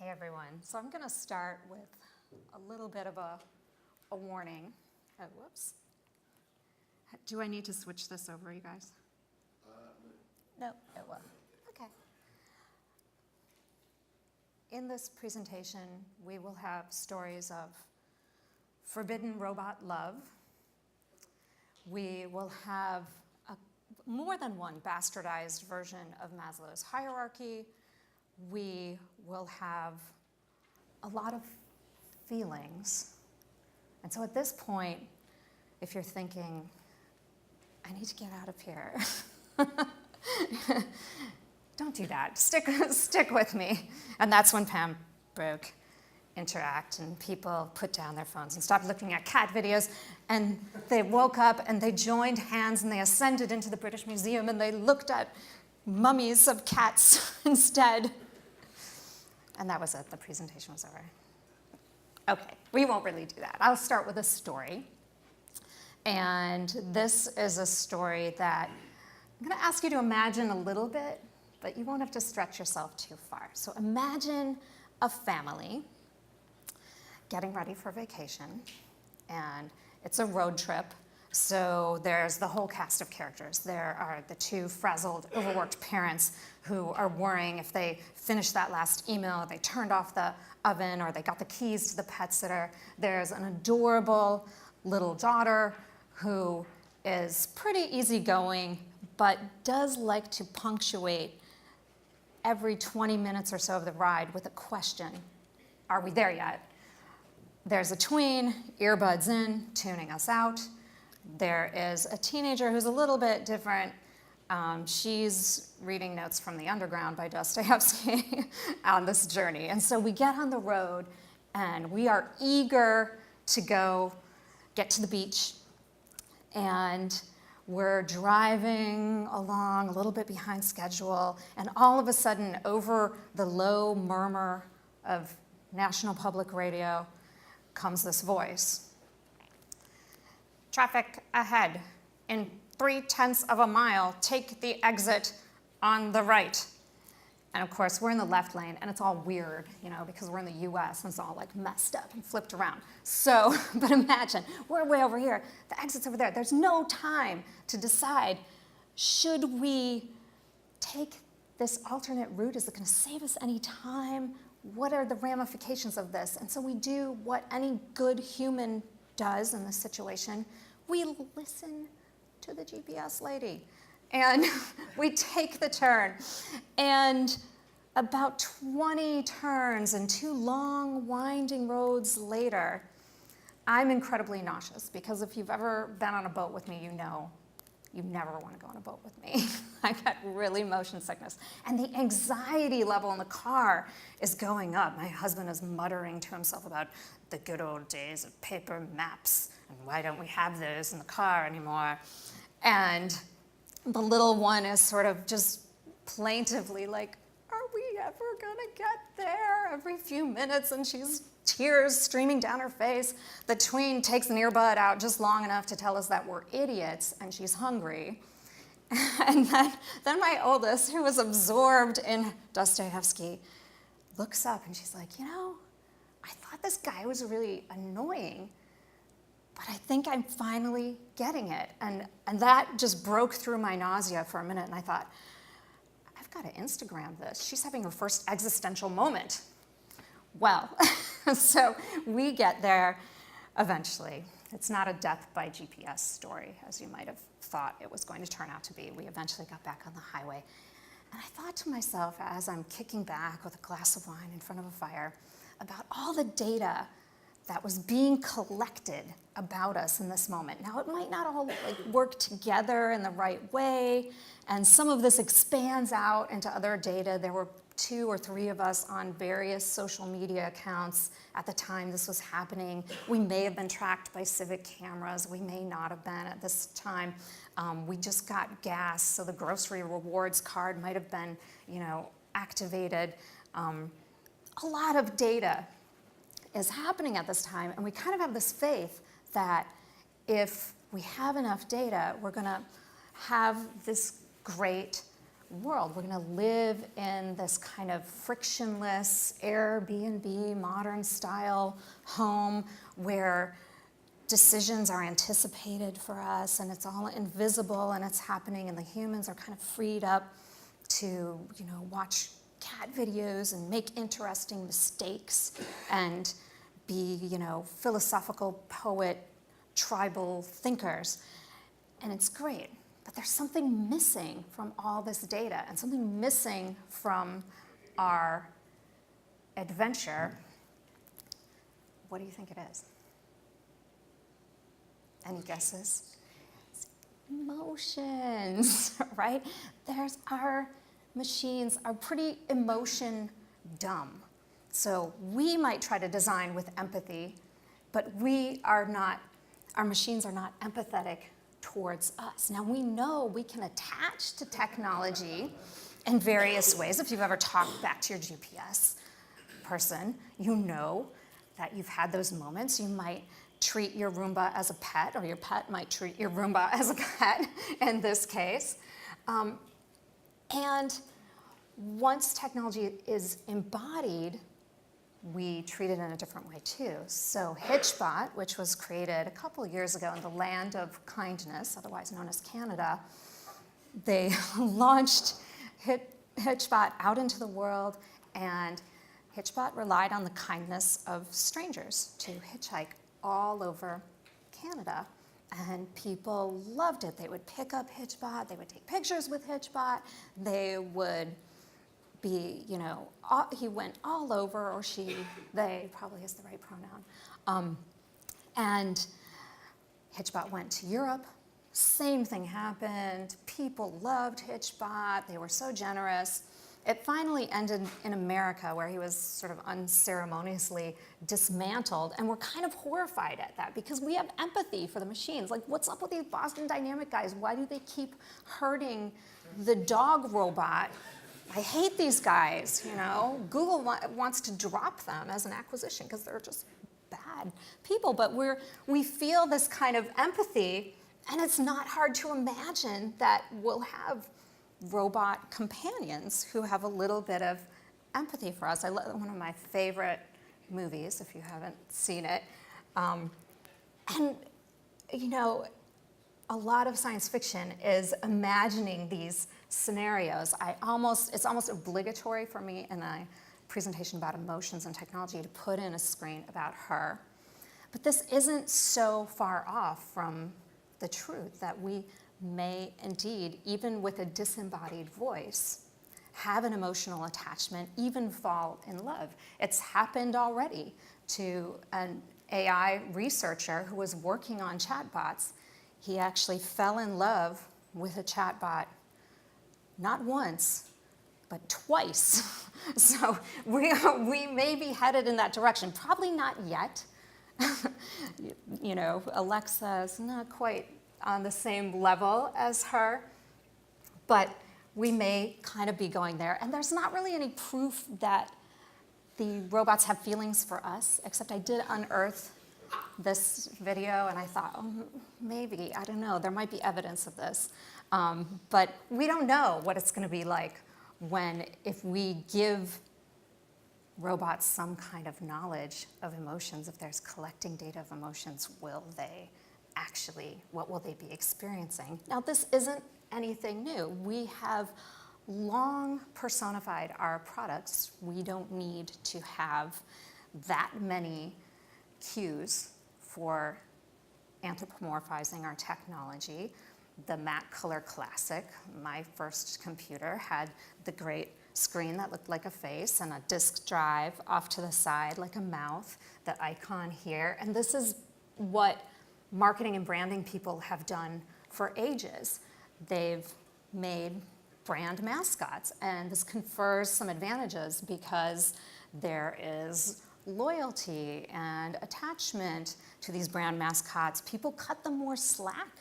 Hey everyone, so I'm going to start with a little bit of a warning. Oh, whoops. Do I need to switch this over, you guys? No, it will. Okay. In this presentation, we will have stories of forbidden robot love. We will have more than one bastardized version of Maslow's hierarchy. We will have a lot of feelings. And so at this point, if you're thinking, I need to get out of here, don't do that. Stick with me. And that's when Pam broke interact and people put down their phones and stopped looking at cat videos, and they woke up and they joined hands and they ascended into the British Museum and they looked at mummies of cats instead. And that was it. The presentation was over. Okay, we won't really do that. I'll start with a story. And this is a story that I'm going to ask you to imagine a little bit, but you won't have to stretch yourself too far. So imagine a family getting ready for vacation, and it's a road trip. So there's the whole cast of characters. There are the two frazzled, overworked parents who are worrying if they finished that last email, they turned off the oven, or they got the keys to the pet sitter. There's an adorable little daughter who is pretty easygoing, but does like to punctuate every 20 minutes or so of the ride with a question. Are we there yet? There's a tween, earbuds in, tuning us out. There is a teenager who's a little bit different. She's reading Notes from the Underground by Dostoevsky on this journey. And so we get on the road, and we are eager to go get to the beach. And we're driving along a little bit behind schedule, and all of a sudden, over the low murmur of National Public Radio, comes this voice. Traffic ahead. In 0.3 of a mile, take the exit on the right. And of course, we're in the left lane, and it's all weird, because we're in the US, and it's all like messed up and flipped around. So, but imagine, we're way over here, the exit's over there. There's no time to decide, should we take this alternate route? Is it going to save us any time? What are the ramifications of this? And so we do what any good human does in this situation. We listen to the GPS lady, and we take the turn. And about 20 turns and 2 long, winding roads later, I'm incredibly nauseous, because if you've ever been on a boat with me, you know you never want to go on a boat with me. I get really motion sickness. And the anxiety level in the car is going up. My husband is muttering to himself about the good old days of paper maps, and why don't we have those in the car anymore? And the little one is sort of just plaintively like, are we ever gonna get there? Every few minutes, and she's tears streaming down her face. The tween takes an earbud out just long enough to tell us that we're idiots, and she's hungry. And then my oldest, who was absorbed in Dostoevsky, looks up and she's like, I thought this guy was really annoying, but I think I'm finally getting it. And that just broke through my nausea for a minute, and I thought, I've got to Instagram this. She's having her first existential moment. Well, so we get there eventually. It's not a death by GPS story, as you might have thought it was going to turn out to be. We eventually got back on the highway. And I thought to myself, as I'm kicking back with a glass of wine in front of a fire, about all the data that was being collected about us in this moment. Now, it might not all work together in the right way, and some of this expands out into other data. There were 2 or 3 of us on various social media accounts at the time this was happening. We may have been tracked by civic cameras. We may not have been at this time. We just got gas, so the grocery rewards card might have been, activated. A lot of data is happening at this time, and we kind of have this faith that if we have enough data, we're going to have this great world. We're going to live in this kind of frictionless Airbnb, modern style home where decisions are anticipated for us and it's all invisible and it's happening, and the humans are kind of freed up to, watch cat videos and make interesting mistakes and be, philosophical poet, tribal thinkers. And it's great. But there's something missing from all this data and something missing from our adventure. What do you think it is? Any guesses? Emotions, right? Our machines are pretty emotion dumb. So we might try to design with empathy, but our machines are not empathetic towards us. Now we know we can attach to technology in various ways. If you've ever talked back to your GPS person, you know that you've had those moments. You might treat your Roomba as a pet, or your pet might treat your Roomba as a pet in this case. And once technology is embodied, we treat it in a different way too. So HitchBot, which was created a couple years ago in the land of kindness, otherwise known as Canada, they launched HitchBot out into the world, and HitchBot relied on the kindness of strangers to hitchhike all over Canada. And people loved it. They would pick up HitchBot, they would take pictures with HitchBot, they would be, he went all over, or they probably is the right pronoun. And HitchBot went to Europe. Same thing happened. People loved HitchBot. They were so generous. It finally ended in America, where he was sort of unceremoniously dismantled, and we're kind of horrified at that because we have empathy for the machines. Like, what's up with these Boston Dynamic guys? Why do they keep hurting the dog robot? I hate these guys, Google wants to drop them as an acquisition because they're just bad people. But we feel this kind of empathy, and it's not hard to imagine that we'll have robot companions who have a little bit of empathy for us. One of my favorite movies, if you haven't seen it. A lot of science fiction is imagining these scenarios. It's almost obligatory for me in a presentation about emotions and technology to put in a screen about her. But this isn't so far off from the truth that we may indeed, even with a disembodied voice, have an emotional attachment, even fall in love. It's happened already to an AI researcher who was working on chatbots. He actually fell in love with a chatbot not once, but twice. So we may be headed in that direction. Probably not yet. Alexa's not quite on the same level as her, but we may kind of be going there. And there's not really any proof that the robots have feelings for us, except I did unearth this video, and I thought, maybe, I don't know, there might be evidence of this. But we don't know what it's going to be like if we give robots some kind of knowledge of emotions. If there's collecting data of emotions, what will they be experiencing? Now, this isn't anything new. We have long personified our products. We don't need to have that many cues for anthropomorphizing our technology. The Mac Color Classic, my first computer, had the great screen that looked like a face and a disk drive off to the side like a mouth, the icon here. And this is what marketing and branding people have done for ages. They've made brand mascots, and this confers some advantages because there is loyalty and attachment to these brand mascots. People cut them more slack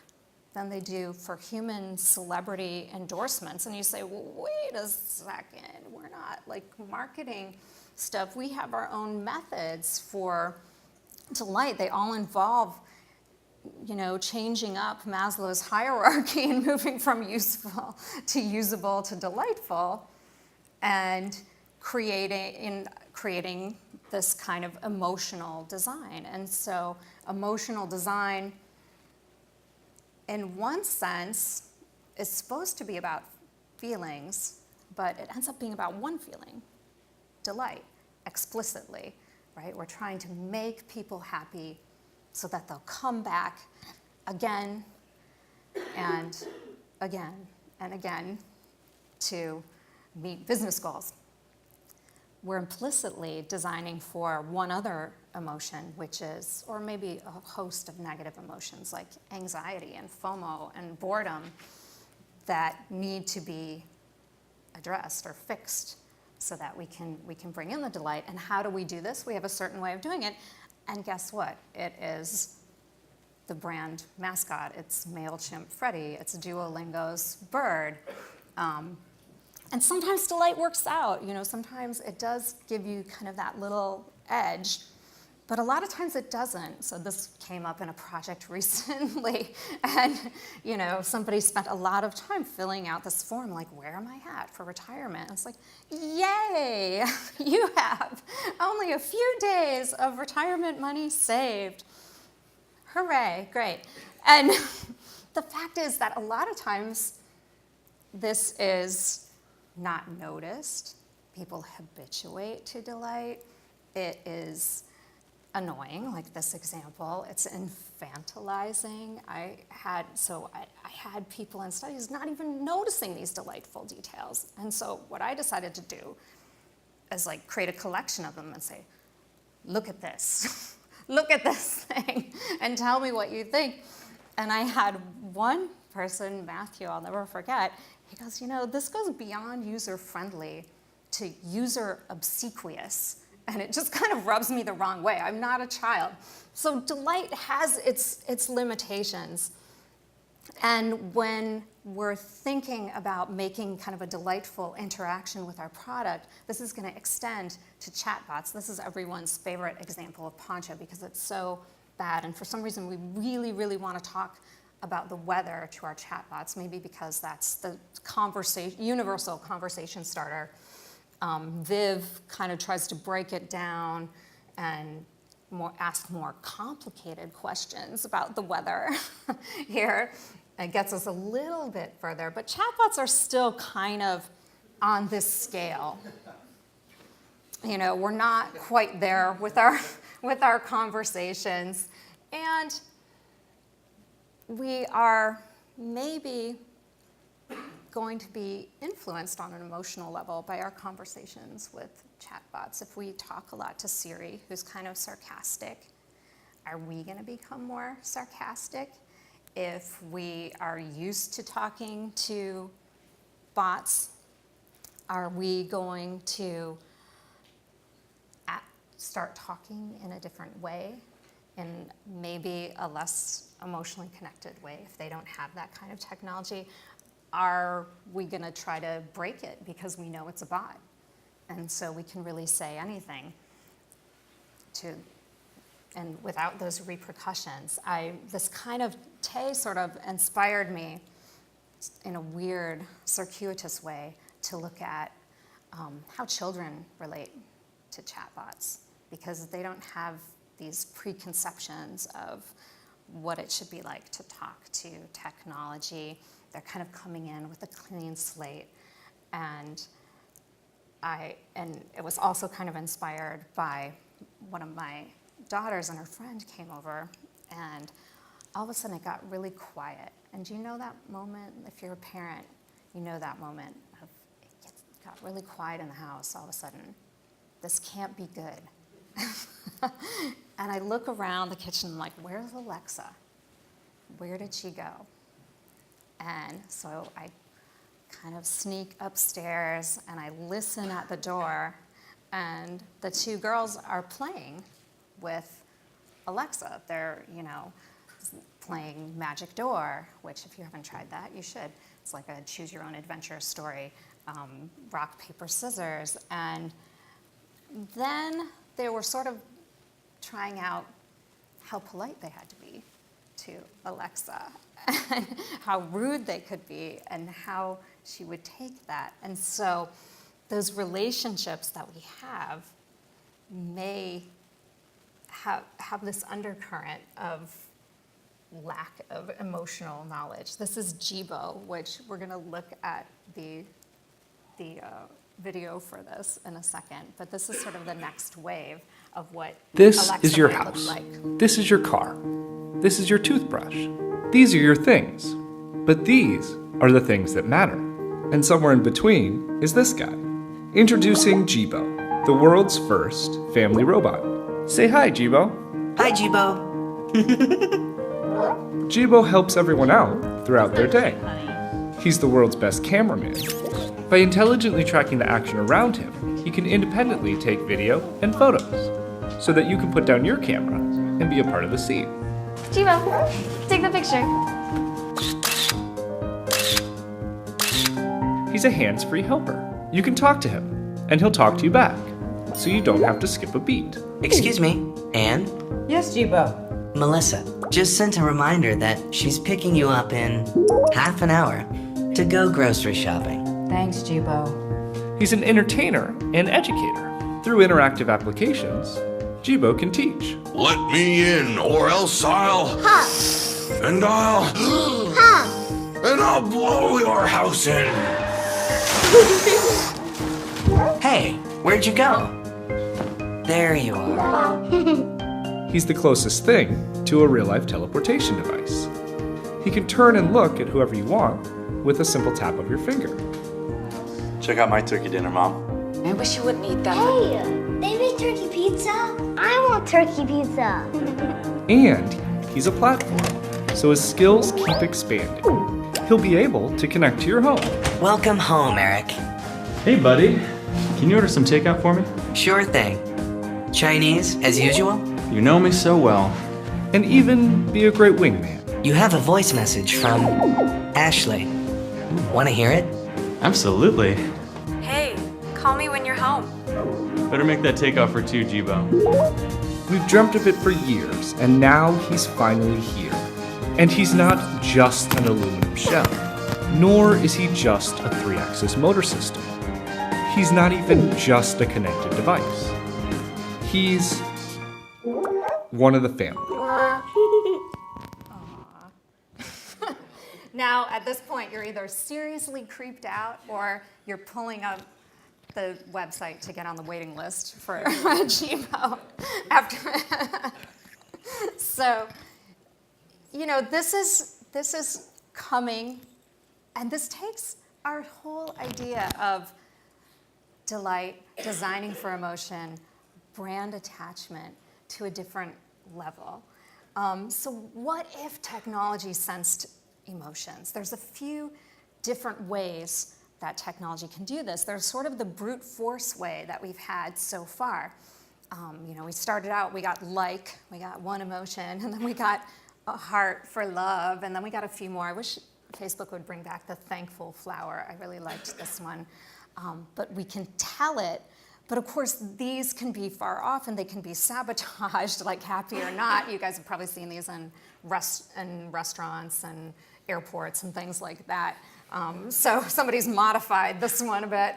than they do for human celebrity endorsements. And you say, well, wait a second, we're not like marketing stuff. We have our own methods for delight. They all involve changing up Maslow's hierarchy and moving from useful to usable to delightful, and creating this kind of emotional design. And so emotional design, in one sense, is supposed to be about feelings, but it ends up being about one feeling, delight, explicitly, right? We're trying to make people happy so that they'll come back again and again and again to meet business goals. We're implicitly designing for one other emotion, which is, or maybe a host of negative emotions like anxiety and FOMO and boredom, that need to be addressed or fixed so that we can bring in the delight. And how do we do this? We have a certain way of doing it. And guess what? It is the brand mascot. It's MailChimp Freddy. It's Duolingo's Bird. And sometimes delight works out. Sometimes it does give you kind of that little edge, but a lot of times it doesn't. So this came up in a project recently, and somebody spent a lot of time filling out this form, like, where am I at for retirement? And it's like, yay, you have only a few days of retirement money saved. Hooray, great. And the fact is that a lot of times this is not noticed. People habituate to delight. It is annoying, like this example. It's infantilizing. I had people in studies not even noticing these delightful details. And so what I decided to do is create a collection of them and say, look at this. Look at this thing and tell me what you think. And I had one person, Matthew, I'll never forget, he goes, this goes beyond user-friendly to user-obsequious. And it just kind of rubs me the wrong way. I'm not a child. So delight has its limitations. And when we're thinking about making kind of a delightful interaction with our product, this is going to extend to chatbots. This is everyone's favorite example of Poncho because it's so bad. And for some reason, we really, really want to talk about the weather to our chatbots, maybe because that's the universal conversation starter. Viv kind of tries to break it down and ask more complicated questions about the weather here. It gets us a little bit further, but chatbots are still kind of on this scale. We're not quite there with our conversations, and we are maybe going to be influenced on an emotional level by our conversations with chatbots. If we talk a lot to Siri, who's kind of sarcastic, are we going to become more sarcastic? If we are used to talking to bots, are we going to start talking in a different way, in maybe a less emotionally connected way if they don't have that kind of technology? Are we going to try to break it because we know it's a bot? And so we can really say anything and without those repercussions. This kind of Tay sort of inspired me in a weird, circuitous way to look at how children relate to chatbots, because they don't have these preconceptions of what it should be like to talk to technology. They're kind of coming in with a clean slate. And it was also kind of inspired by one of my daughters, and her friend came over, and all of a sudden it got really quiet. And do you know that moment? If you're a parent, you know that moment of it got really quiet in the house all of a sudden. This can't be good. And I look around the kitchen like, where's Alexa? Where did she go? And so I kind of sneak upstairs and I listen at the door, and the two girls are playing with Alexa. They're, playing Magic Door, which if you haven't tried that, you should. It's like a choose your own adventure story, rock, paper, scissors. And then they were sort of trying out how polite they had to be to Alexa, and how rude they could be, and how she would take that. And so those relationships that we have may have this undercurrent of lack of emotional knowledge. This is Jibo, which we're going to look at the video for this in a second, but this is sort of the next wave of what This Alexa is your might look house. like. This is your car. This is your toothbrush. These are your things. But these are the things that matter. And somewhere in between is this guy. Introducing Jibo, the world's first family robot. Say hi, Jibo. Hi, Jibo. Jibo helps everyone out throughout their day. He's the world's best cameraman. By intelligently tracking the action around him, he can independently take video and photos, so that you can put down your camera and be a part of the scene. Jibo, take the picture. He's a hands-free helper. You can talk to him, and he'll talk to you back, so you don't have to skip a beat. Excuse me, Anne? Yes, Jibo. Melissa just sent a reminder that she's picking you up in half an hour to go grocery shopping. Thanks, Jibo. He's an entertainer and educator. Through interactive applications, Jibo can teach. Let me in, or else I'll... And I'll blow your house in. Hey, where'd you go? There you are. He's the closest thing to a real-life teleportation device. He can turn and look at whoever you want with a simple tap of your finger. Check out my turkey dinner, Mom. I wish you wouldn't eat that. Hey, they make turkey pizza? I want turkey pizza. And he's a platform, so his skills keep expanding. He'll be able to connect to your home. Welcome home, Eric. Hey, buddy. Can you order some takeout for me? Sure thing. Chinese, as usual? You know me so well. And even be a great wingman. You have a voice message from Ashley. Want to hear it? Absolutely. Hey, call me when you're home. Better make that takeout for two, Jibo. We've dreamt of it for years, and now he's finally here. And he's not just an aluminum shell, nor is he just a 3-axis motor system. He's not even just a connected device. He's one of the family. Now, at this point, you're either seriously creeped out or you're pulling up the website to get on the waiting list for Jibo. So, you know, this is coming, and this takes our whole idea of delight, designing for emotion, brand attachment to a different level. So what if technology sensed emotions? There's a few different ways that technology can do this. There's sort of the brute force way that we've had so far. You know, we started out, we got one emotion, and then we got a heart for love, and then we got a few more. I wish Facebook would bring back the thankful flower. I really liked this one. But we can tell it. But of course, these can be far off, and they can be sabotaged, like happy or not. You guys have probably seen these in restaurants and airports and things like that. So somebody's modified this one a bit,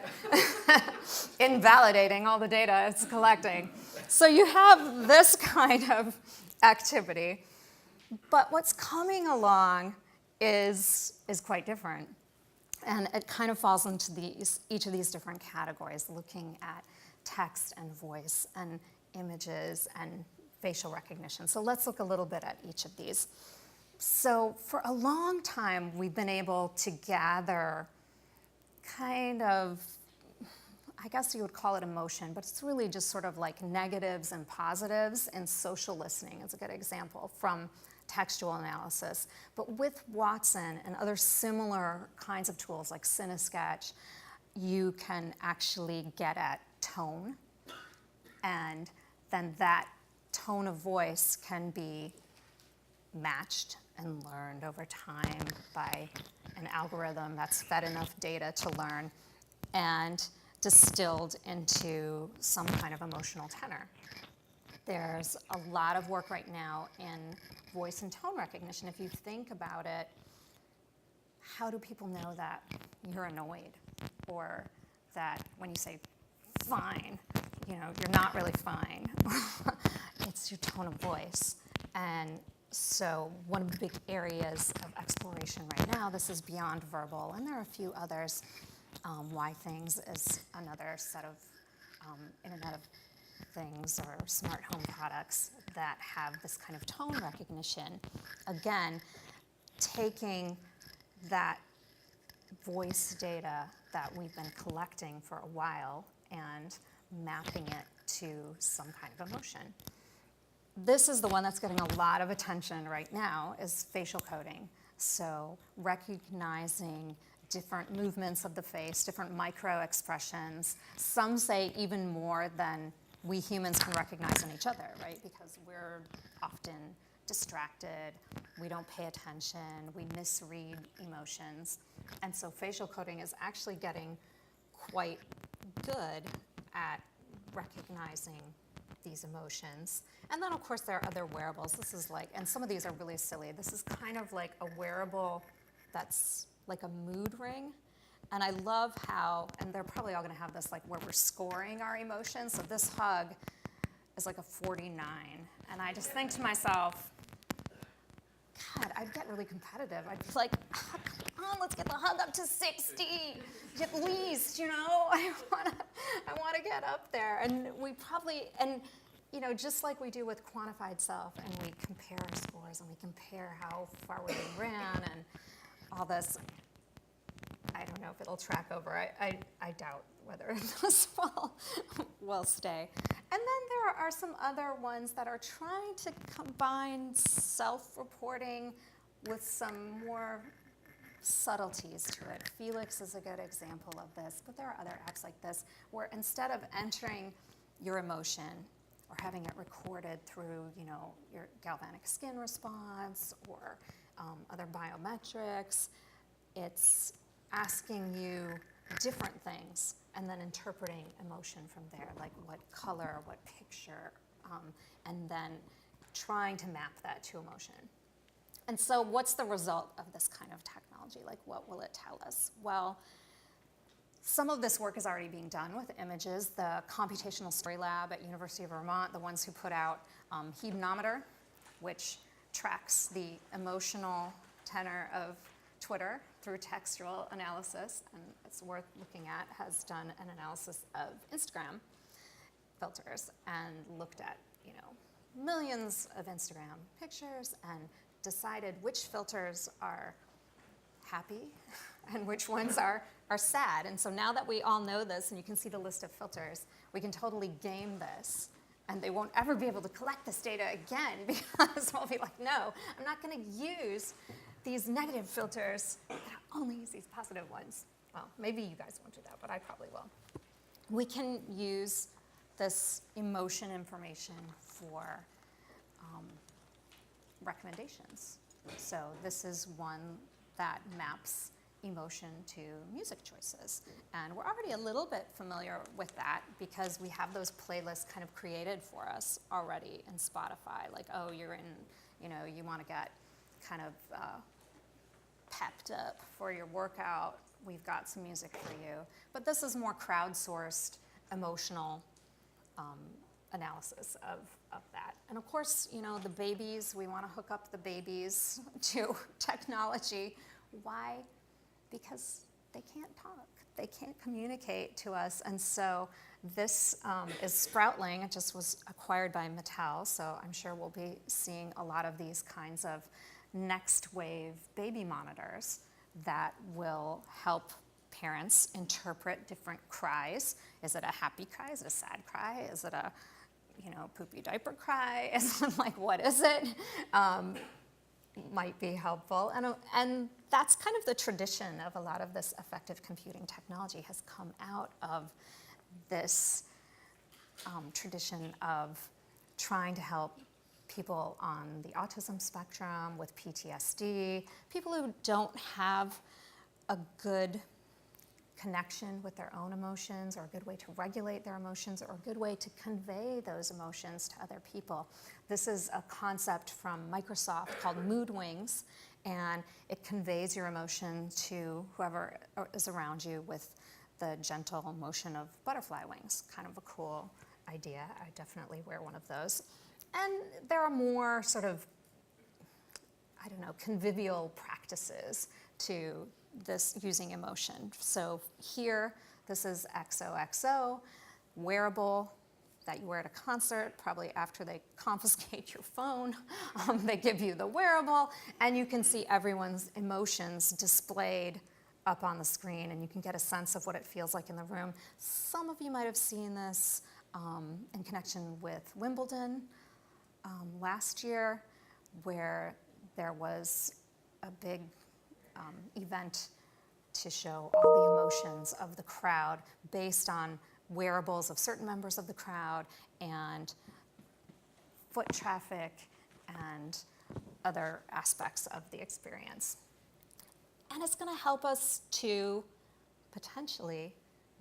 invalidating all the data it's collecting. So you have this kind of activity. But what's coming along is quite different. And it kind of falls into each of these different categories, looking at text and voice and images and facial recognition. So let's look a little bit at each of these. So for a long time, we've been able to gather kind of, I guess you would call it emotion, but it's really just sort of like negatives and positives, and social listening is a good example from textual analysis. But with Watson and other similar kinds of tools like CineSketch, you can actually get at tone, and then that tone of voice can be matched and learned over time by an algorithm that's fed enough data to learn and distilled into some kind of emotional tenor. There's a lot of work right now in voice and tone recognition. If you think about it, how do people know that you're annoyed? Or that when you say fine, you're not really fine. It's your tone of voice. And so one of the big areas of exploration right now, this is beyond verbal, and there are a few others. Why Things is another set of Internet of Things or smart home products that have this kind of tone recognition. Again, taking that voice data that we've been collecting for a while and mapping it to some kind of emotion. This is the one that's getting a lot of attention right now, is facial coding. So recognizing different movements of the face, different micro expressions. Some say even more than we humans can recognize in each other, right? Because we're often distracted, we don't pay attention, we misread emotions. And so facial coding is actually getting quite good at recognizing these emotions. And then of course there are other wearables. This is like, and some of these are really silly. This is kind of like a wearable that's like a mood ring. And I love how, and they're probably all gonna have this like where we're scoring our emotions. So this hug is like a 49. And I just think to myself, God, I'd get really competitive. I'd be like, oh, come on, let's get the hug up to 60, at least, I wanna get up there. And we probably, and just like we do with quantified self, and we compare our scores, and we compare how far we ran, and all this, I don't know if it'll track over. I doubt whether this will stay. And then there are some other ones that are trying to combine self-reporting with some more subtleties to it. Felix is a good example of this, but there are other apps like this where instead of entering your emotion or having it recorded through, your galvanic skin response or other biometrics, it's asking you different things and then interpreting emotion from there, like what color, what picture, and then trying to map that to emotion. And so what's the result of this kind of technology? Like, what will it tell us? Well, some of this work is already being done with images. The Computational Story Lab at University of Vermont, the ones who put out Hedonmeter, which tracks the emotional tenor of Twitter through textual analysis, and it's worth looking at, has done an analysis of Instagram filters and looked at, millions of Instagram pictures and decided which filters are happy and which ones are sad. And so now that we all know this and you can see the list of filters, we can totally game this. And they won't ever be able to collect this data again because we'll be like, no, I'm not going to use these negative filters, but I'll only use these positive ones. Well, maybe you guys won't do that, but I probably will. We can use this emotion information for recommendations. So this is one that maps emotion to music choices. And we're already a little bit familiar with that because we have those playlists kind of created for us already in Spotify. Like, oh, you're in, you want to get kind of pepped up for your workout. We've got some music for you. But this is more crowdsourced, emotional analysis of that. And of course, the babies, we want to hook up the babies to technology. Why? Because they can't talk. They can't communicate to us. And so this is Sproutling. It just was acquired by Mattel. So I'm sure we'll be seeing a lot of these kinds of next wave baby monitors that will help parents interpret different cries. Is it a happy cry? Is it a sad cry? Is it a poopy diaper cry? Is it like, what is it? Might be helpful. And that's kind of the tradition of a lot of this affective computing technology has come out of this tradition of trying to help people on the autism spectrum with PTSD, people who don't have a good connection with their own emotions, or a good way to regulate their emotions, or a good way to convey those emotions to other people. This is a concept from Microsoft called Mood Wings, and it conveys your emotion to whoever is around you with the gentle motion of butterfly wings. Kind of a cool idea. I definitely wear one of those. And there are more sort of, I don't know, convivial practices to this using emotion. So here, this is XOXO, wearable that you wear at a concert, probably after they confiscate your phone. They give you the wearable, and you can see everyone's emotions displayed up on the screen, and you can get a sense of what it feels like in the room. Some of you might have seen this in connection with Wimbledon last year, where there was a big event to show all the emotions of the crowd based on wearables of certain members of the crowd and foot traffic and other aspects of the experience. And it's going to help us to potentially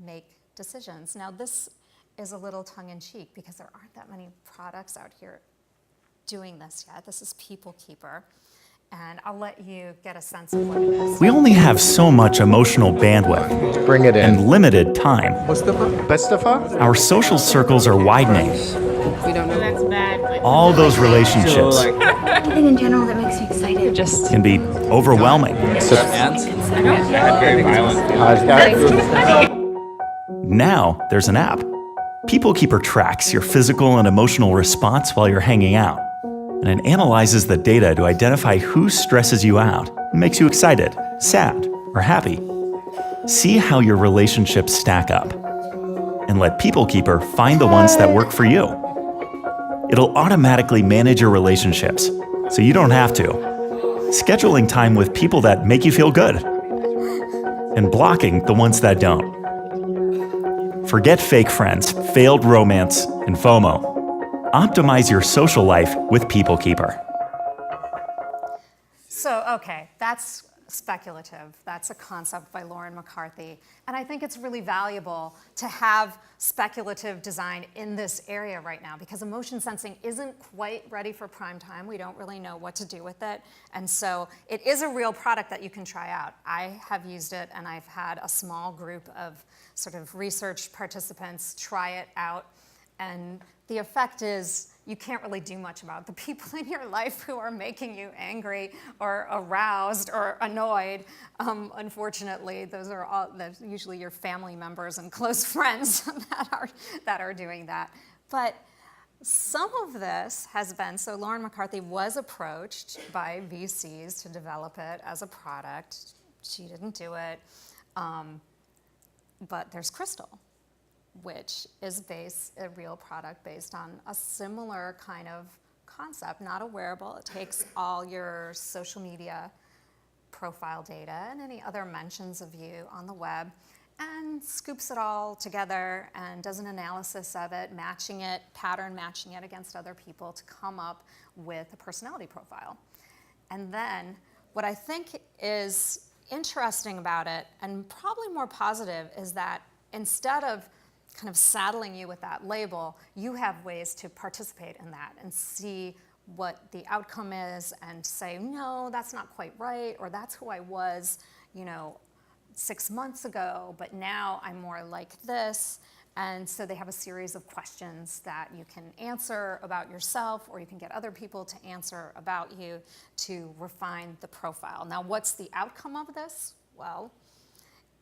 make decisions. Now, this is a little tongue-in-cheek because there aren't that many products out here doing this yet. This is PeopleKeeper, and I'll let you get a sense of what it is. We only have so much emotional bandwidth Bring it in. and limited time. Mustafa? Our social circles are widening. We don't know. That's bad. But All those relationships Anything in general that makes you excited. just can be overwhelming. Now there's an app. PeopleKeeper tracks your physical and emotional response while you're hanging out, and it analyzes the data to identify who stresses you out and makes you excited, sad, or happy. See how your relationships stack up, and let PeopleKeeper find the ones that work for you. It'll automatically manage your relationships, so you don't have to. Scheduling time with people that make you feel good, and blocking the ones that don't. Forget fake friends, failed romance, and FOMO. Optimize your social life with PeopleKeeper. So, okay, that's speculative. That's a concept by Lauren McCarthy. And I think it's really valuable to have speculative design in this area right now, because emotion sensing isn't quite ready for prime time. We don't really know what to do with it. And so it is a real product that you can try out. I have used it, and I've had a small group of sort of research participants try it out. And the effect is you can't really do much about the people in your life who are making you angry or aroused or annoyed. Unfortunately, that's usually your family members and close friends that are doing that. But some of this has been, so Lauren McCarthy was approached by VCs to develop it as a product. She didn't do it. But there's Crystal, which is a real product based on a similar kind of concept, not a wearable. It takes all your social media profile data and any other mentions of you on the web and scoops it all together and does an analysis of it, pattern matching it against other people to come up with a personality profile. And then what I think is interesting about it, and probably more positive, is that instead of kind of saddling you with that label, you have ways to participate in that and see what the outcome is and say, no, that's not quite right, or that's who I was, 6 months ago, but now I'm more like this. And so they have a series of questions that you can answer about yourself, or you can get other people to answer about you to refine the profile. Now, what's the outcome of this? Well,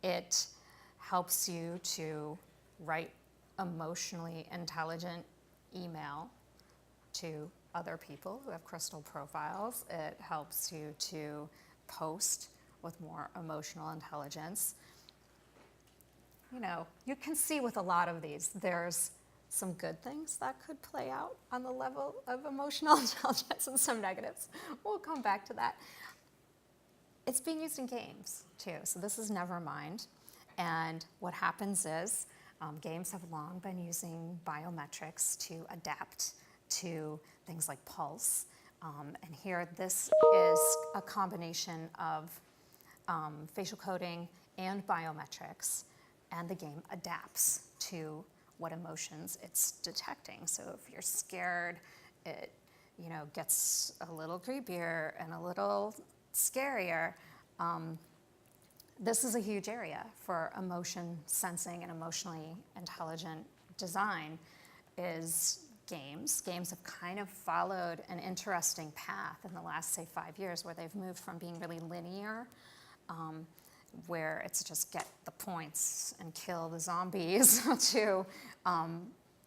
it helps you to write emotionally intelligent email to other people who have crystal profiles. It helps you to post with more emotional intelligence. You can see with a lot of these, there's some good things that could play out on the level of emotional intelligence and some negatives. We'll come back to that. It's being used in games, too, so this is Nevermind. And what happens is games have long been using biometrics to adapt to things like pulse. And here, this is a combination of facial coding and biometrics, and the game adapts to what emotions it's detecting. So if you're scared, it gets a little creepier and a little scarier. This is a huge area for emotion sensing and emotionally intelligent design is games. Games have kind of followed an interesting path in the last, say, 5 years, where they've moved from being really linear, where it's just get the points and kill the zombies, to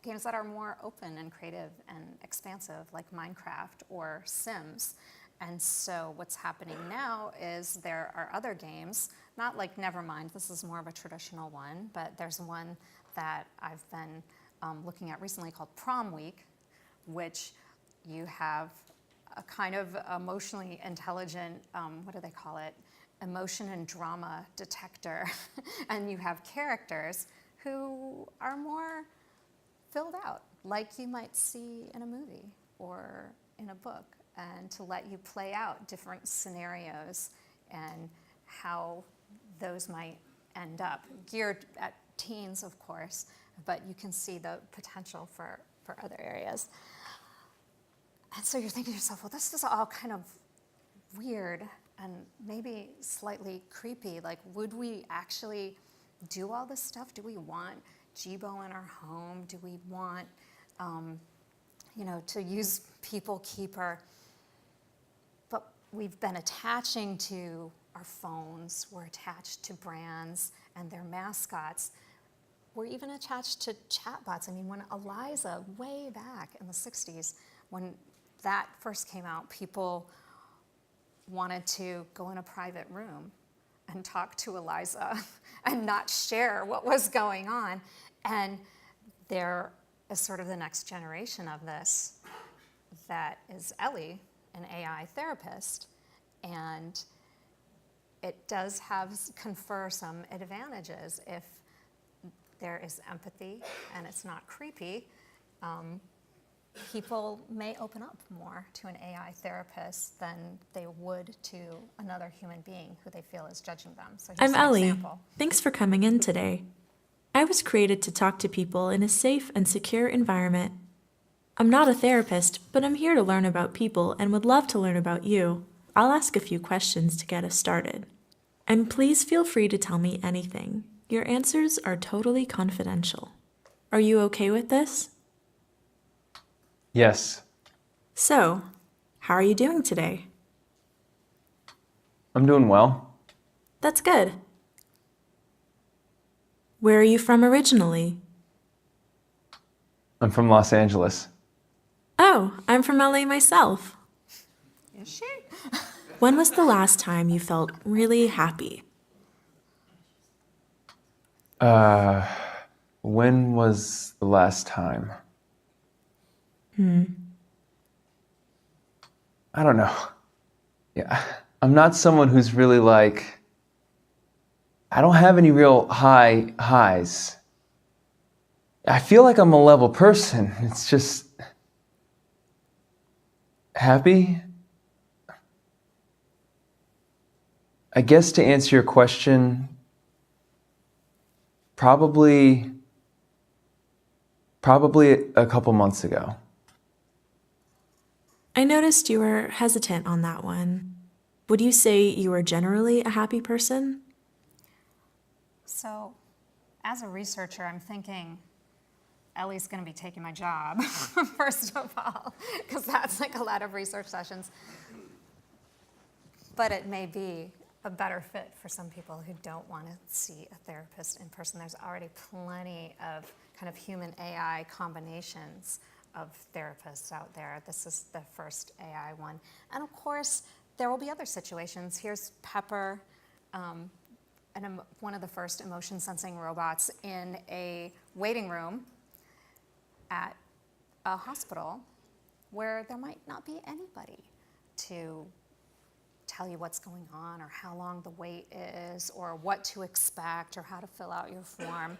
games that are more open and creative and expansive, like Minecraft or Sims. And so what's happening now is there are other games, not like Nevermind, this is more of a traditional one, but there's one that I've been looking at recently called Prom Week, which you have a kind of emotionally intelligent, what do they call it? Emotion and drama detector. And you have characters who are more filled out, like you might see in a movie or in a book, and to let you play out different scenarios and how those might end up. Geared at teens, of course, but you can see the potential for other areas. And so you're thinking to yourself, well, this is all kind of weird and maybe slightly creepy. Like, would we actually do all this stuff? Do we want Jibo in our home? Do we want, to use PeopleKeeper? But we've been attaching to our phones. We're attached to brands and their mascots. We're even attached to chatbots. I mean, when Eliza, way back in the 60s, when that first came out, people wanted to go in a private room and talk to Eliza and not share what was going on. And there is sort of the next generation of this that is Ellie, an AI therapist. And it does confer some advantages if there is empathy and it's not creepy. People may open up more to an AI therapist than they would to another human being who they feel is judging them. So here's I'm an Ellie. example. Thanks for coming in today. I was created to talk to people in a safe and secure environment. I'm not a therapist, but I'm here to learn about people and would love to learn about you. I'll ask a few questions to get us started. And please feel free to tell me anything. Your answers are totally confidential. Are you okay with this? Yes. So, how are you doing today? I'm doing well. That's good. Where are you from originally? I'm from Los Angeles. Oh, I'm from LA myself. Is she? When was the last time you felt really happy? When was the last time? I don't know. Yeah, I'm not someone who's really like, I don't have any real highs. I feel like I'm a level person. It's just happy. I guess to answer your question, probably a couple months ago. I noticed you were hesitant on that one. Would you say you are generally a happy person? So, as a researcher, I'm thinking Ellie's going to be taking my job, first of all, because that's like a lot of research sessions. But it may be a better fit for some people who don't want to see a therapist in person. There's already plenty of kind of human AI combinations of therapists out there. This is the first AI one. And of course, there will be other situations. Here's Pepper, one of the first emotion sensing robots in a waiting room at a hospital where there might not be anybody to tell you what's going on or how long the wait is or what to expect or how to fill out your form.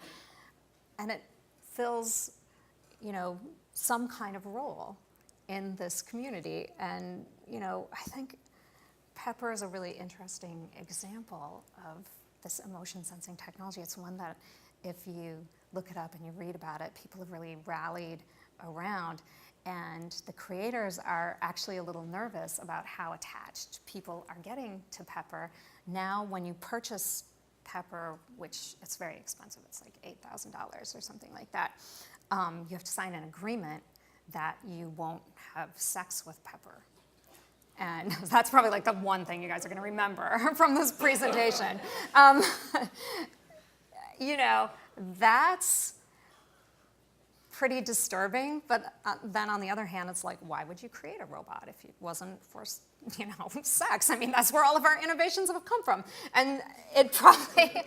And it fills, some kind of role in this community. And, I think Pepper is a really interesting example of this emotion sensing technology. It's one that if you look it up and you read about it, people have really rallied around. And the creators are actually a little nervous about how attached people are getting to Pepper. Now, when you purchase Pepper, which it's very expensive, it's like $8,000 or something like that, you have to sign an agreement that you won't have sex with Pepper. And that's probably like the one thing you guys are going to remember from this presentation. You know, that's pretty disturbing, but then on the other hand, it's like, why would you create a robot if it wasn't for, you know, sex? I mean, that's where all of our innovations have come from. And it probably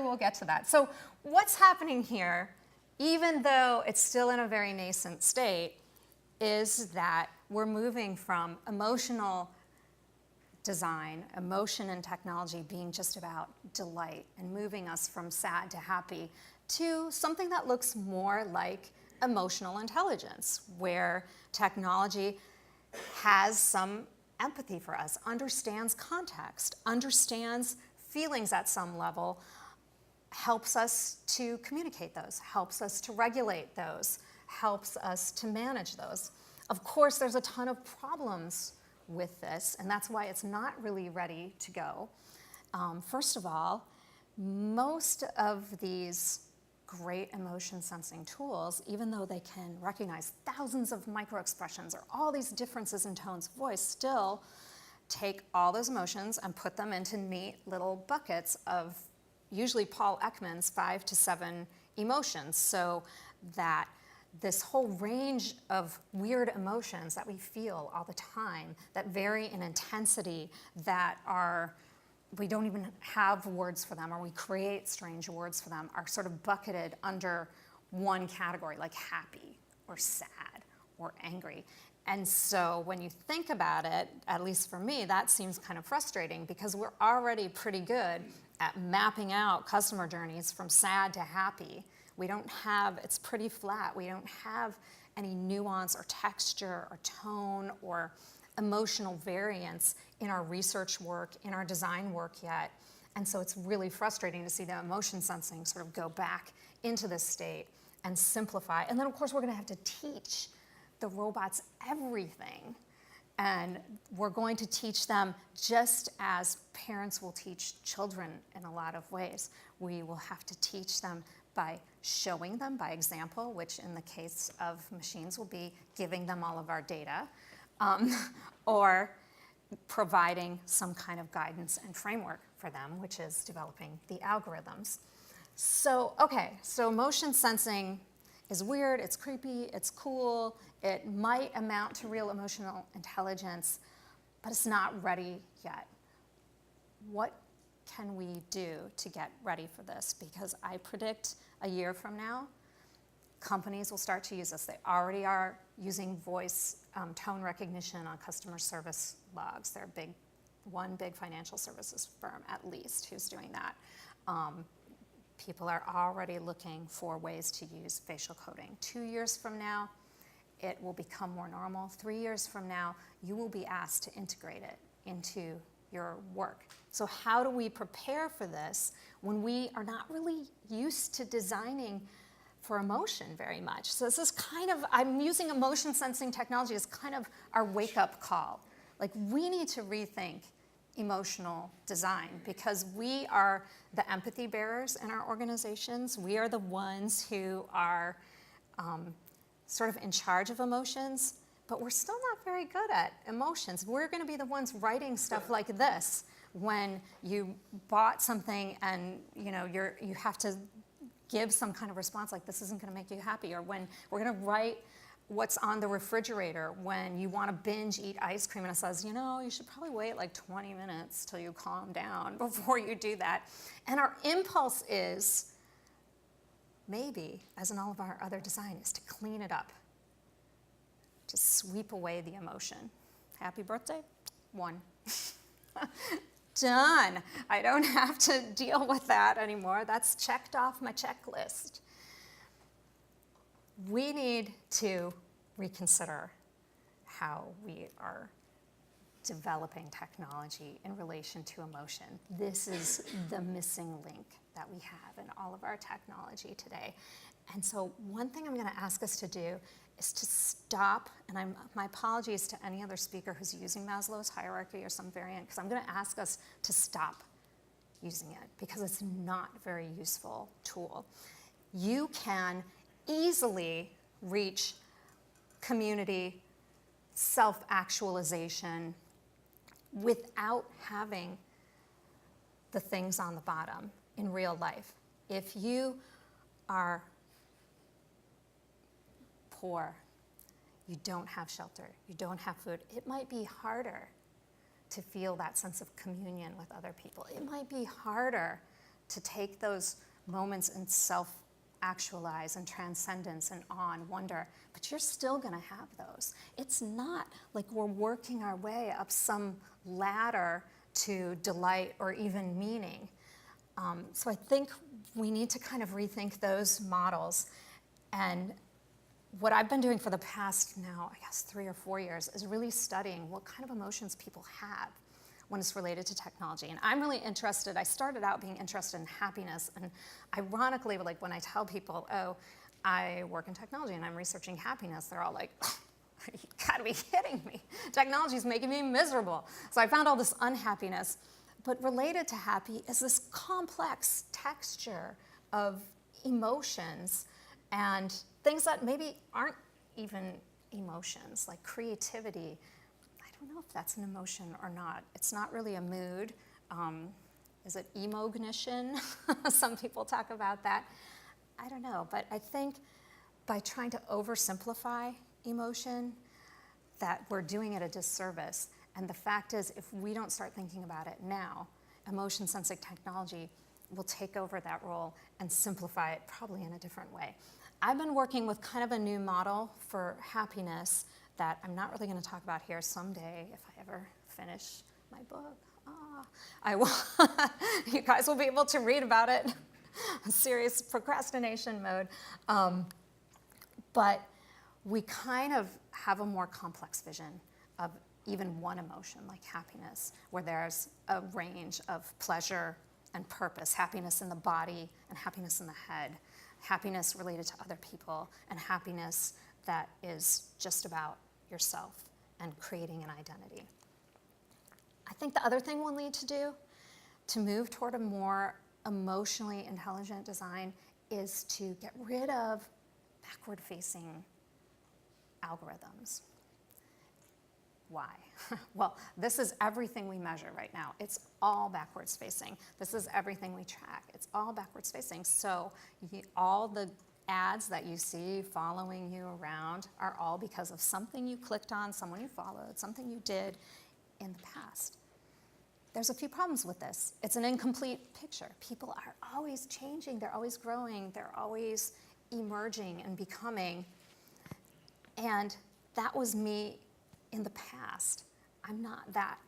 will get to that. So what's happening here, even though it's still in a very nascent state, is that we're moving from emotional design, emotion and technology being just about delight and moving us from sad to happy to something that looks more like emotional intelligence, where technology has some empathy for us, understands context, understands feelings at some level, helps us to communicate those, helps us to regulate those, helps us to manage those. Of course, there's a ton of problems with this, and that's why it's not really ready to go. First of all, most of these great emotion sensing tools, even though they can recognize thousands of microexpressions or all these differences in tones of voice, still take all those emotions and put them into neat little buckets of usually Paul Ekman's 5 to 7 emotions, so that this whole range of weird emotions that we feel all the time, that vary in intensity, that are, we don't even have words for them, or we create strange words for them, are sort of bucketed under one category, like happy or sad or angry. And so when you think about it, at least for me, that seems kind of frustrating, because we're already pretty good at mapping out customer journeys from sad to happy. We don't have, it's pretty flat. We don't have any nuance or texture or tone or emotional variance in our research work, in our design work yet. And so it's really frustrating to see the emotion sensing sort of go back into this state and simplify. And then of course we're gonna have to teach the robots everything. And we're going to teach them just as parents will teach children in a lot of ways. We will have to teach them by showing them by example, which in the case of machines will be giving them all of our data, or providing some kind of guidance and framework for them, which is developing the algorithms. So, okay, so motion sensing is weird, it's creepy, it's cool, it might amount to real emotional intelligence, but it's not ready yet. What can we do to get ready for this? Because I predict a year from now, companies will start to use this. They already are using voice tone recognition on customer service logs. They're one big financial services firm at least who's doing that. People are already looking for ways to use facial coding. 2 years from now, it will become more normal. 3 years from now, you will be asked to integrate it into your work. So how do we prepare for this when we are not really used to designing for emotion very much? So this is kind of, I'm using emotion sensing technology as kind of our wake-up call. Like, we need to rethink emotional design, because we are the empathy bearers in our organizations. We are the ones who are sort of in charge of emotions, but we're still not very good at emotions. We're going to be the ones writing stuff like this when you bought something and you have to give some kind of response like, this isn't going to make you happy, or when we're going to write what's on the refrigerator when you want to binge eat ice cream and it says, you should probably wait like 20 minutes till you calm down before you do that. And our impulse is, maybe, as in all of our other design, is to clean it up, to sweep away the emotion. Happy birthday? 1. Done. I don't have to deal with that anymore. That's checked off my checklist. We need to reconsider how we are developing technology in relation to emotion. This is the missing link that we have in all of our technology today. And so one thing I'm going to ask us to do is to stop, and my apologies to any other speaker who's using Maslow's hierarchy or some variant, because I'm going to ask us to stop using it because it's not a very useful tool. You can easily reach community self-actualization without having the things on the bottom in real life. If you are poor, you don't have shelter, you don't have food, it might be harder to feel that sense of communion with other people. It might be harder to take those moments and self-actualize and transcendence and awe and wonder, but you're still gonna have those. It's not like we're working our way up some ladder to delight or even meaning. So I think we need to kind of rethink those models. And what I've been doing for the past now, I guess 3 or 4 years, is really studying what kind of emotions people have when it's related to technology. And I'm really interested, I started out being interested in happiness, and ironically, like when I tell people, oh, I work in technology and I'm researching happiness, they're all like, you gotta be kidding me. Technology's making me miserable. So I found all this unhappiness, but related to happy is this complex texture of emotions and things that maybe aren't even emotions, like creativity. I don't know if that's an emotion or not. It's not really a mood. Is it emognition? Some people talk about that. I don't know, but I think by trying to oversimplify emotion, that we're doing it a disservice. And the fact is, if we don't start thinking about it now, emotion-sensing technology will take over that role and simplify it probably in a different way. I've been working with kind of a new model for happiness that I'm not really going to talk about here. Someday, if I ever finish my book, I will. You guys will be able to read about it. Serious procrastination mode. But we kind of have a more complex vision of even one emotion, like happiness, where there's a range of pleasure and purpose, happiness in the body and happiness in the head, happiness related to other people, and happiness that is just about yourself and creating an identity. I think the other thing we'll need to do to move toward a more emotionally intelligent design is to get rid of backward-facing algorithms. Why? Well, this is everything we measure right now. It's all backwards facing. This is everything we track. It's all backwards facing. So all the ads that you see following you around are all because of something you clicked on, someone you followed, something you did in the past. There's a few problems with this. It's an incomplete picture. People are always changing. They're always growing. They're always emerging and becoming. And that was me in the past. I'm not that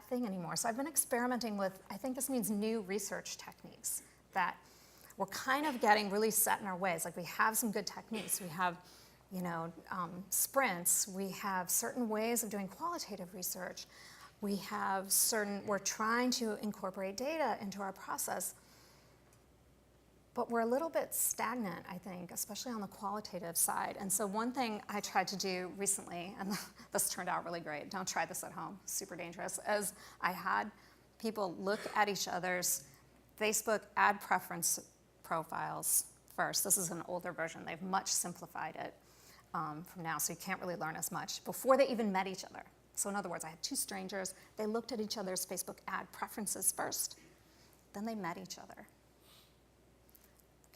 thing anymore. So I've been experimenting with, I think this means new research techniques, that we're kind of getting really set in our ways. Like we have some good techniques. We have, sprints. We have certain ways of doing qualitative research. We're trying to incorporate data into our process. But we're a little bit stagnant, I think, especially on the qualitative side. And so one thing I tried to do recently, and this turned out really great, don't try this at home, super dangerous, is I had people look at each other's Facebook ad preference profiles first. This is an older version. They've much simplified it from now, so you can't really learn as much, before they even met each other. So in other words, I had two strangers. They looked at each other's Facebook ad preferences first. Then they met each other.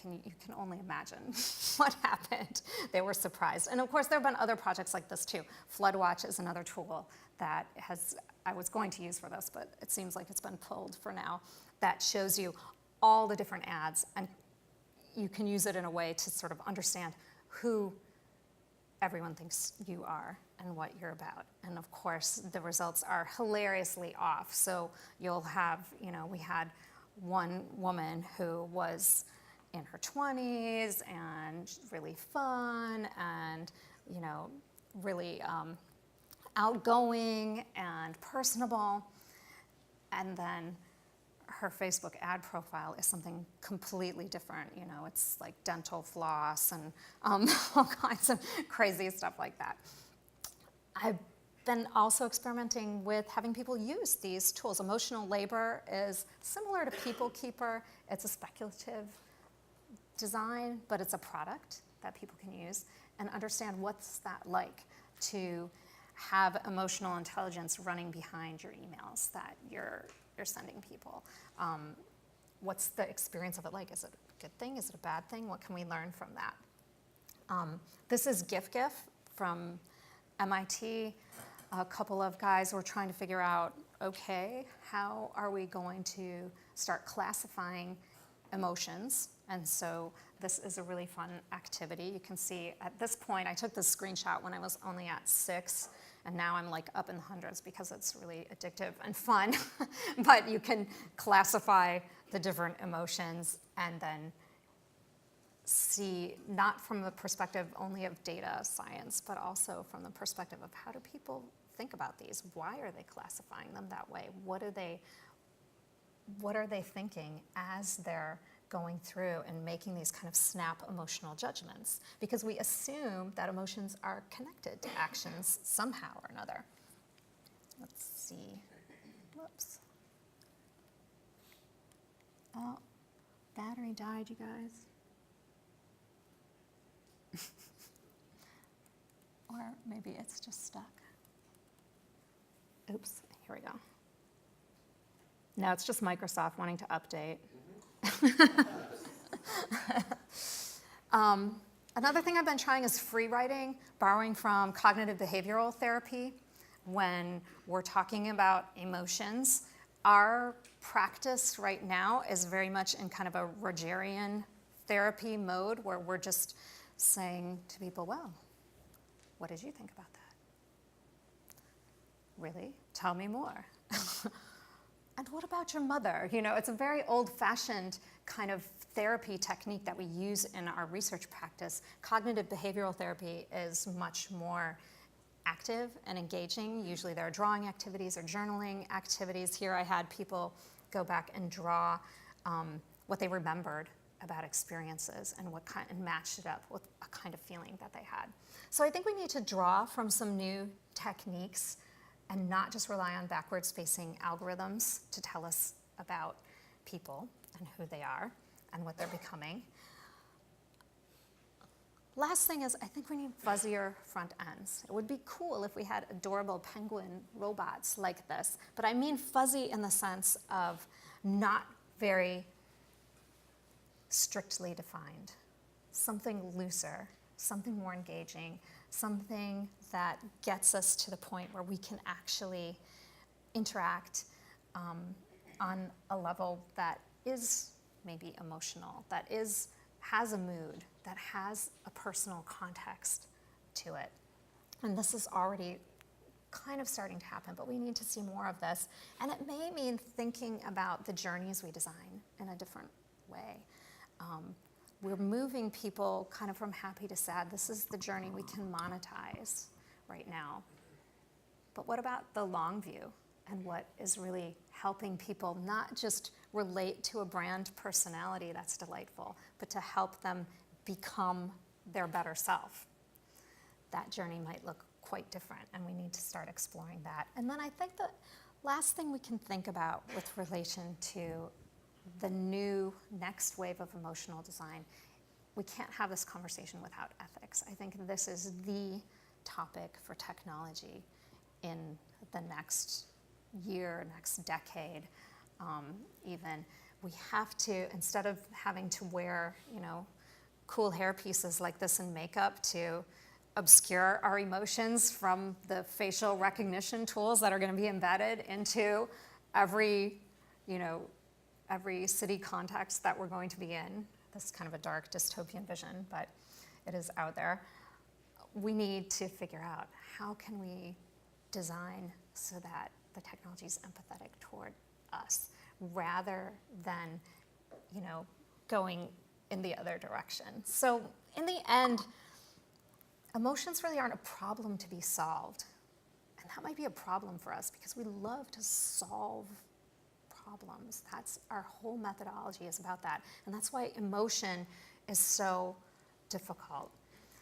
You can only imagine what happened. They were surprised. And of course, there have been other projects like this too. FloodWatch is another tool that I was going to use for this, but it seems like it's been pulled for now, that shows you all the different ads, and you can use it in a way to sort of understand who everyone thinks you are and what you're about. And of course, the results are hilariously off. So you'll have, we had one woman who was in her 20s and really fun and, really outgoing and personable. And then her Facebook ad profile is something completely different. You know, it's like dental floss and all kinds of crazy stuff like that. I've been also experimenting with having people use these tools. Emotional labor is similar to PeopleKeeper. It's a speculative design, but it's a product that people can use and understand what's that like to have emotional intelligence running behind your emails that you're sending people. What's the experience of it like? Is it a good thing? Is it a bad thing? What can we learn from that? This is GIF from MIT. A couple of guys were trying to figure out, okay, how are we going to start classifying emotions? And so this is a really fun activity. You can see at this point, I took this screenshot when I was only at 6, and now I'm like up in the hundreds because it's really addictive and fun. But you can classify the different emotions and then see, not from the perspective only of data science, but also from the perspective of how do people think about these? Why are they classifying them that way? What are they thinking as they're going through and making these kind of snap emotional judgments? Because we assume that emotions are connected to actions somehow or another. Let's see. Whoops. Oh, battery died, you guys. Or maybe it's just stuck. Oops, here we go. No, it's just Microsoft wanting to update. Another thing I've been trying is free writing, borrowing from cognitive behavioral therapy. When we're talking about emotions, our practice right now is very much in kind of a Rogerian therapy mode where we're just saying to people, well, what did you think about that? Really? Tell me more. And what about your mother? You know, it's a very old-fashioned kind of therapy technique that we use in our research practice. Cognitive behavioral therapy is much more active and engaging. Usually there are drawing activities or journaling activities. Here I had people go back and draw what they remembered about experiences and and matched it up with a kind of feeling that they had. So I think we need to draw from some new techniques and not just rely on backwards facing algorithms to tell us about people and who they are and what they're becoming. Last thing is, I think we need fuzzier front ends. It would be cool if we had adorable penguin robots like this, but I mean fuzzy in the sense of not very strictly defined. Something looser, something more engaging, something that gets us to the point where we can actually interact on a level that is maybe emotional, that has a mood, that has a personal context to it. And this is already kind of starting to happen, but we need to see more of this. And it may mean thinking about the journeys we design in a different way. We're moving people kind of from happy to sad. This is the journey we can monetize right now. But what about the long view and what is really helping people not just relate to a brand personality that's delightful, but to help them become their better self? That journey might look quite different, and we need to start exploring that. And then I think the last thing we can think about with relation to the new next wave of emotional design, we can't have this conversation without ethics. I think this is the topic for technology in the next year, next decade, even. We have to, instead of having to wear, cool hair pieces like this in makeup to obscure our emotions from the facial recognition tools that are going to be embedded into every city context that we're going to be in. This is kind of a dark dystopian vision, but it is out there. We need to figure out how can we design so that the technology is empathetic toward us rather than, going in the other direction. So in the end, emotions really aren't a problem to be solved. And that might be a problem for us because we love to solve problems. That's our whole methodology is about that. And that's why emotion is so difficult.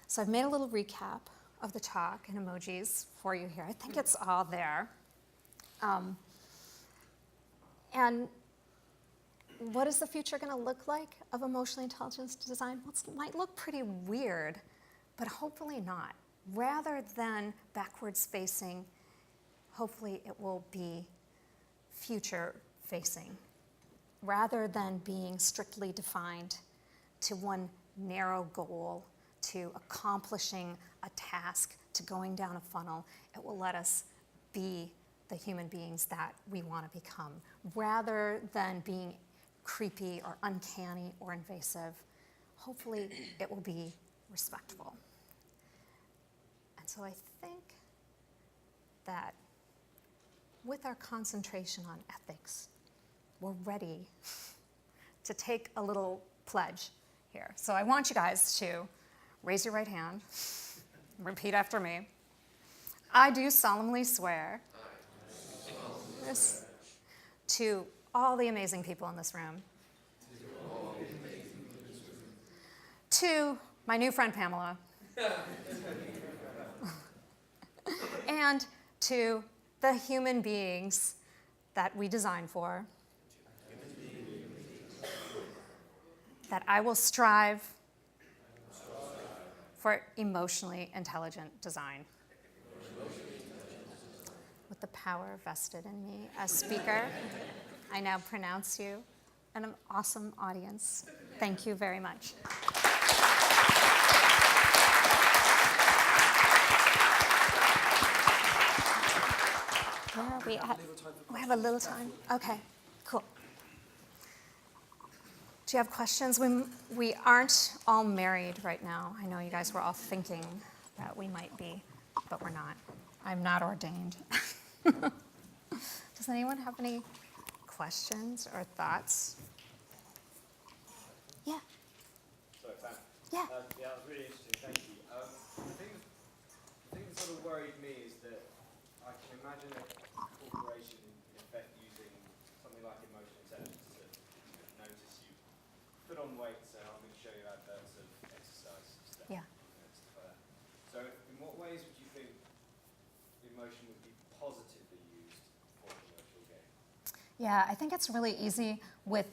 So I've made a little recap of the talk and emojis for you here. I think it's all there. And what is the future going to look like of emotionally intelligent design? Well, it might look pretty weird, but hopefully not. Rather than backwards facing, hopefully it will be future facing. Rather than being strictly defined to one narrow goal, to accomplishing a task, to going down a funnel, it will let us be the human beings that we want to become. Rather than being creepy or uncanny or invasive, hopefully it will be respectful. And so I think that with our concentration on ethics, we're ready to take a little pledge here. So I want you guys to raise your right hand, repeat after me. I do solemnly swear this to all the amazing people in this room, to my new friend Pamela, and to the human beings that we design for, that I will strive for emotionally intelligent design. With the power vested in me as speaker, I now pronounce you an awesome audience. Thank you very much. Where are we at? We have a little time? Okay, cool. Do you have questions? We aren't all married right now. I know you guys were all thinking that we might be, but we're not. I'm not ordained. Does anyone have any questions or thoughts? Yeah. Sorry, Pam. Yeah. Yeah, that was really interesting. Thank you. The thing that sort of worried me is that I can imagine a corporation, in effect, using something like emotional intelligence to notice you put on weight, so I'm going to show you adverts of exercise stuff. Yeah. Stuff like that. So, in what ways would you think emotion would be positively used for commercial gain? Yeah, I think it's really easy with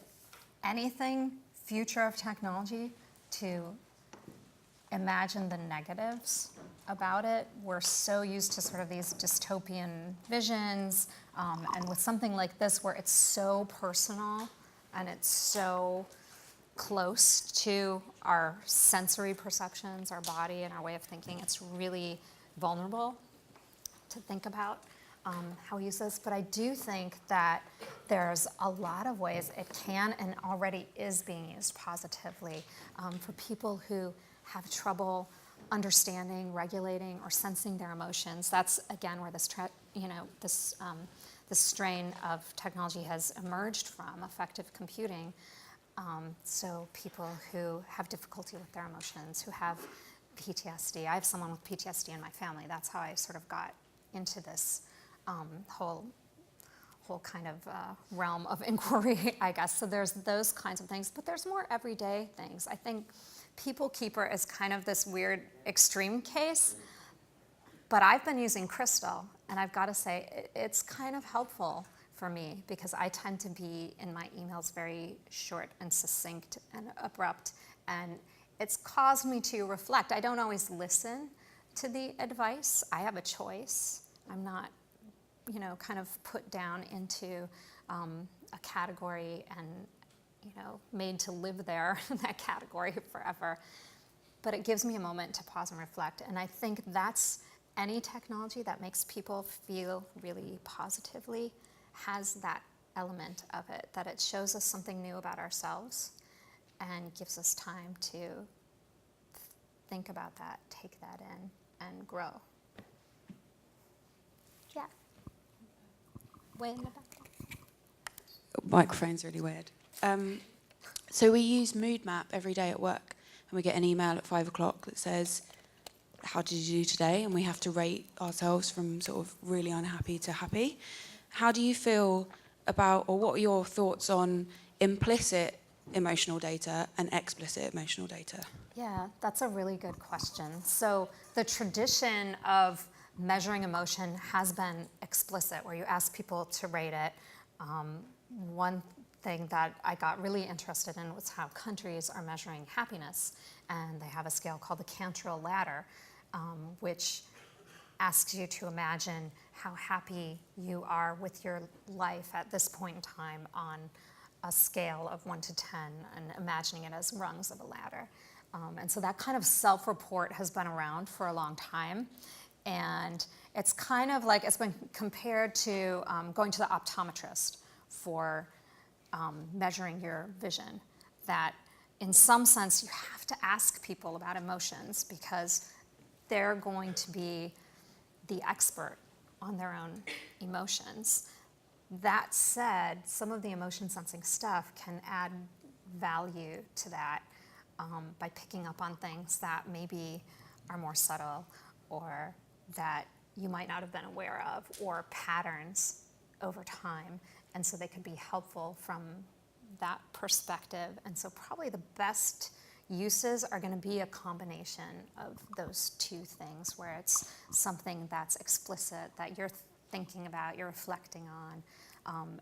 anything future of technology to imagine the negatives about it. We're so used to sort of these dystopian visions, and with something like this where it's so personal and it's so close to our sensory perceptions, our body, and our way of thinking, it's really vulnerable to think about how we use this. But I do think that there's a lot of ways it can and already is being used positively for people who have trouble understanding, regulating, or sensing their emotions. That's again where this strain of technology has emerged from, affective computing. So people who have difficulty with their emotions, who have PTSD. I have someone with PTSD in my family. That's how I sort of got into this whole kind of realm of inquiry, I guess. So there's those kinds of things, but there's more everyday things. I think PeopleKeeper is kind of this weird extreme case, but I've been using Crystal, and I've got to say it's kind of helpful for me because I tend to be in my emails very short and succinct and abrupt, and it's caused me to reflect. I don't always listen to the advice. I have a choice. I'm not, kind of put down into a category and, made to live there in that category forever. But it gives me a moment to pause and reflect. And I think that's any technology that makes people feel really positively has that element of it, that it shows us something new about ourselves and gives us time to think about that, take that in, and grow. Yeah. Way in the back. Microphone's really weird. So we use Mood Map every day at work, and we get an email at 5 o'clock that says, how did you do today? And we have to rate ourselves from sort of really unhappy to happy. How do you feel about, or what are your thoughts on implicit emotional data and explicit emotional data? Yeah, that's a really good question. So the tradition of measuring emotion has been explicit, where you ask people to rate it. One thing that I got really interested in was how countries are measuring happiness, and they have a scale called the Cantrell ladder, which asks you to imagine how happy you are with your life at this point in time on a scale of 1 to 10, and imagining it as rungs of a ladder. And so that kind of self-report has been around for a long time. And it's kind of like, it's been compared to going to the optometrist for measuring your vision. That in some sense, you have to ask people about emotions because they're going to be the expert on their own emotions. That said, some of the emotion sensing stuff can add value to that by picking up on things that maybe are more subtle or that you might not have been aware of, or patterns over time. And so they could be helpful from that perspective. And so probably the best uses are going to be a combination of those two things, where it's something that's explicit, that you're thinking about, you're reflecting on,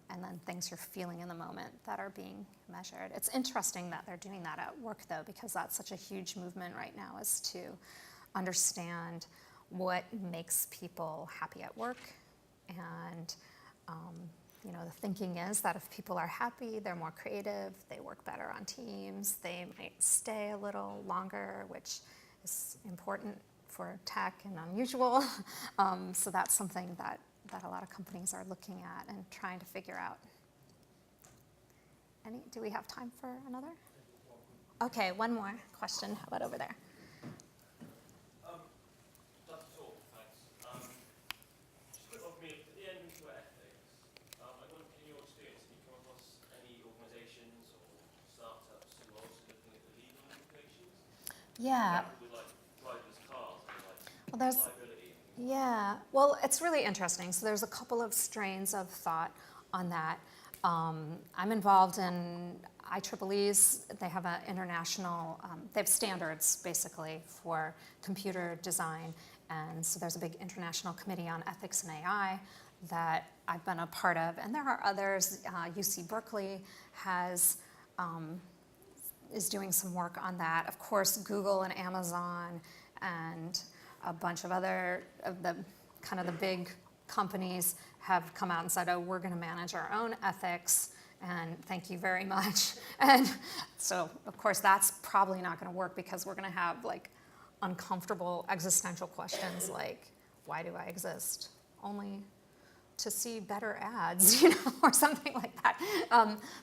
and then things you're feeling in the moment that are being measured. It's interesting that they're doing that at work, though, because that's such a huge movement right now, is to understand what makes people happy at work. And you know, the thinking is that if people are happy, they're more creative, they work better on teams, they might stay a little longer, which is important for tech and unusual. So that's something that a lot of companies are looking at and trying to figure out. Do we have time for another? Okay, one more question. How about over there? Yeah. Well, it's really interesting. So there's a couple of strains of thought on that. I'm involved in IEEE's. They have an international, they have standards basically for computer design. And so there's a big international committee on ethics and AI that I've been a part of. And there are others. UC Berkeley is doing some work on that. Of course, Google and Amazon and a bunch of other of the kind of the big companies have come out and said, oh, we're going to manage our own ethics, and thank you very much. And so, of course, that's probably not going to work, because we're going to have like uncomfortable existential questions like, why do I exist? Only to see better ads, you know, or something like that.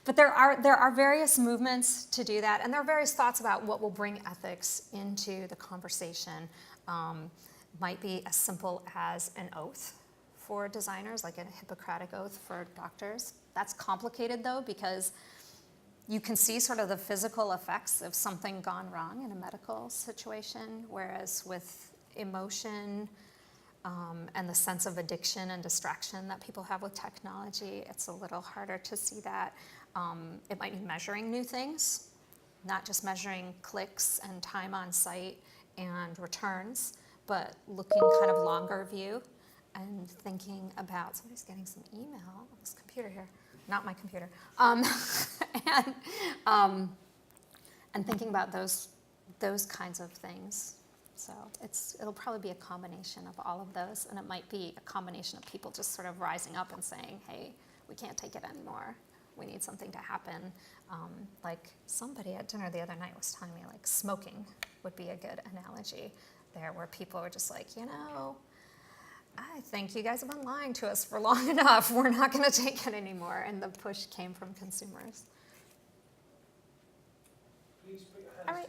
But there are various movements to do that, and there are various thoughts about what will bring ethics into the conversation. Might be as simple as an oath for designers, like a Hippocratic oath for doctors. That's complicated, though, because you can see sort of the physical effects of something gone wrong in a medical situation, whereas with emotion, and the sense of addiction and distraction that people have with technology, it's a little harder to see that. It might be measuring new things, not just measuring clicks and time on site and returns, but looking kind of longer view and thinking about, somebody's getting some email on this computer here, not my computer, and thinking about those kinds of things. So it'll probably be a combination of all of those, and it might be a combination of people just sort of rising up and saying, hey, we can't take it anymore. We need something to happen. Like somebody at dinner the other night was telling me, like, smoking would be a good analogy there, where people were just like, you know, I think you guys have been lying to us for long enough. We're not going to take it anymore. And the push came from consumers. All right.